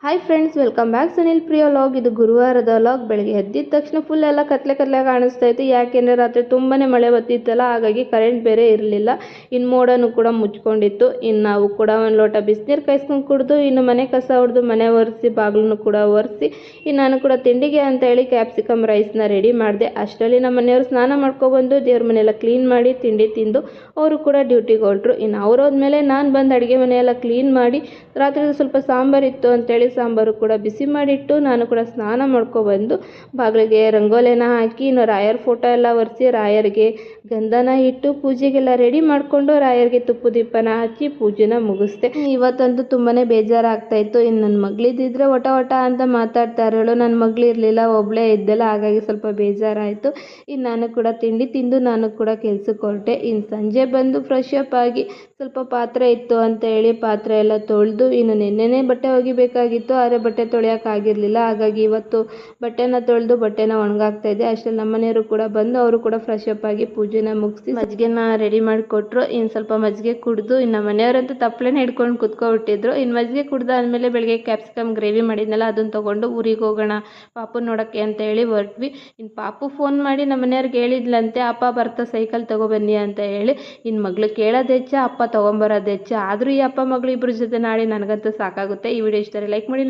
Hi friends, welcome back Sunil Priya vlog. ಇದು ಗುರುವಾರದ vlog. ಬೆಳಗ್ಗೆ ಎದ್ದಿದ ತಕ್ಷಣ ಫುಲ್ ಎಲ್ಲ ಕತ್ಲೆ ಕಾಣಿಸ್ತಾ ಇತ್ತು. ಯಾಕೆಂದರೆ ರಾತ್ರಿ ತುಂಬಾ ಮಳೆ ಬತ್ತಿತ್ತಲ್ಲ, ಹಾಗಾಗಿ ಕರೆಂಟ್ ಬೇರೆ ಇರಲಿಲ್ಲ. ಇನ್ನು ಮೋಡನು ಕೂಡ ಮುಚ್ಕೊಂಡಿತ್ತು. ಇನ್ನು ನಾವು ಕೂಡ ಒಂದು ಲೋಟ ಬಿಸಿನೀರು ಕಾಯಿಸ್ಕೊಂಡು ಕುಡಿದು, ಇನ್ನು ಮನೆ ಕಸ ಹೊಡೆದು ಮನೆ ಒರೆಸಿ ಬಾಗಿಲನ್ನು ಕೂಡ ಒರೆಸಿ, ಇನ್ನು ನಾನು ಕೂಡ ತಿಂಡಿಗೆ ಅಂತ ಹೇಳಿ ಕ್ಯಾಪ್ಸಿಕಮ್ ರೈಸ್ನ ರೆಡಿ ಮಾಡಿದೆ. ಅಷ್ಟರಲ್ಲಿ ನಮ್ಮ ಮನೆಯವರು ಸ್ನಾನ ಮಾಡ್ಕೊಬಂದು ದೇವ್ರ ಮನೆಯೆಲ್ಲ ಕ್ಲೀನ್ ಮಾಡಿ ತಿಂಡಿ ತಿಂದು ಅವರು ಕೂಡ ಡ್ಯೂಟಿಗೆ ಹೊರಟ್ರು. ಇನ್ನು ಹೋದ್ಮೇಲೆ ನಾನು ಬಂದು ಅಡುಗೆ ಮನೆಯೆಲ್ಲ ಕ್ಲೀನ್ ಮಾಡಿ, ರಾತ್ರಿ ಸ್ವಲ್ಪ ಸಾಂಬಾರು ಇತ್ತು ಅಂತೇಳಿ ಸಾಂಬಾರು ಕೂಡ ಬಿಸಿ ಮಾಡಿಟ್ಟು ನಾನು ಕೂಡ ಸ್ನಾನ ಮಾಡ್ಕೊಬಂದು ಬಾಗಿಲಿಗೆ ರಂಗೋಲಿನ ಹಾಕಿ, ಇನ್ನು ರಾಯರ್ ಫೋಟೋ ಎಲ್ಲ ಒರೆಸಿ ರಾಯರಿಗೆ ಗಂಧನ ಇಟ್ಟು ಪೂಜೆಗೆಲ್ಲ ರೆಡಿ ಮಾಡಿಕೊಂಡು ರಾಯರಿಗೆ ತುಪ್ಪ ದೀಪನ ಹಚ್ಚಿ ಪೂಜೆನ ಮುಗಿಸ್ದೆ. ಇವತ್ತಂತೂ ತುಂಬಾ ಬೇಜಾರಾಗ್ತಾ ಇತ್ತು. ಇನ್ನು ನನ್ನ ಮಗಳಿದ್ದಿದ್ರೆ ಒಟ ಅಂತ ಮಾತಾಡ್ತಾ ಇರೋಳು. ನನ್ನ ಮಗಳಿರಲಿಲ್ಲ, ಒಬ್ಬಳೇ ಇದ್ದಲ್ಲ, ಹಾಗಾಗಿ ಸ್ವಲ್ಪ ಬೇಜಾರಾಯಿತು. ಇನ್ನು ನಾನು ಕೂಡ ತಿಂಡಿ ತಿಂದು ನಾನು ಕೂಡ ಕೆಲ್ಸಕ್ಕೆ ಹೊರಟೆ. ಇನ್ನು ಸಂಜೆ ಬಂದು ಫ್ರೆಶ್ ಅಪ್ ಆಗಿ ಸ್ವಲ್ಪ ಪಾತ್ರೆ ಇತ್ತು ಅಂತ ಹೇಳಿ ಪಾತ್ರೆ ಎಲ್ಲ ತೊಳೆದು, ಇನ್ನು ನೆನ್ನೆನೇ ಬಟ್ಟೆ ಒಗಿಬೇಕಾಗಿತ್ತು, ಆದರೆ ಬಟ್ಟೆ ತೊಳೆಯೋಕ್ಕಾಗಿರಲಿಲ್ಲ. ಹಾಗಾಗಿ ಇವತ್ತು ಬಟ್ಟೆನ ತೊಳೆದು ಬಟ್ಟೆನ ಒಣಗಾಕ್ತಾ ಇದ್ದೆ. ಅಷ್ಟರಲ್ಲಿ ನಮ್ಮ ಮನೆಯವರು ಕೂಡ ಬಂದು ಅವರು ಕೂಡ ಫ್ರೆಶ್ ಅಪ್ ಆಗಿ ಪೂಜೆನ ಮುಗಿಸಿ ಮಜ್ಜಿಗೆನ ರೆಡಿ ಮಾಡಿಕೊಟ್ರು. ಇನ್ನು ಸ್ವಲ್ಪ ಮಜ್ಜಿಗೆ ಕುಡಿದು, ಇನ್ನು ನಮ್ಮ ಮನೆಯವರಂತೂ ತಪ್ಪಲೆನ ಹಿಡ್ಕೊಂಡು ಕುತ್ಕೊಬಿಟ್ಟಿದ್ರು. ಇನ್ನು ಮಜ್ಜಿಗೆ ಕುಡ್ದಾದ್ಮೇಲೆ ಬೆಳಗ್ಗೆ ಕ್ಯಾಪ್ಸಿಕಮ್ ಗ್ರೇವಿ ಮಾಡಿದ್ನಲ್ಲ, ಅದನ್ನು ತೊಗೊಂಡು ಊರಿಗೆ ಹೋಗೋಣ ಪಾಪು ನೋಡೋಕ್ಕೆ ಅಂತ ಹೇಳಿ ಹೊರಟ್ವಿ. ಇನ್ನು ಪಾಪು ಫೋನ್ ಮಾಡಿ ನಮ್ಮ ಮನೆಯವ್ರಿಗೆ ಹೇಳಿದ್ಲಂತೆ, ಅಪ್ಪ ಬರ್ತಾ ಸೈಕಲ್ ತೊಗೊಬನ್ನಿ ಅಂತ ಹೇಳಿ. ಇನ್ನು ಮಗಳು ಕೇಳೋದು ಹೆಚ್ಚ, ಅಪ್ಪ ತೊಗೊಂಬರೋದು ಹೆಚ್ಚ. ಆದರೂ ಈ ಅಪ್ಪ ಮಗಳು ಇಬ್ಬರ ಜೊತೆ ನಾಡಿ ನನಗಂತೂ ಸಾಕಾಗುತ್ತೆ. ಈ ವಿಡಿಯೋ ಇಷ್ಟ ಲೈಕ್ ಮಾಡಿ.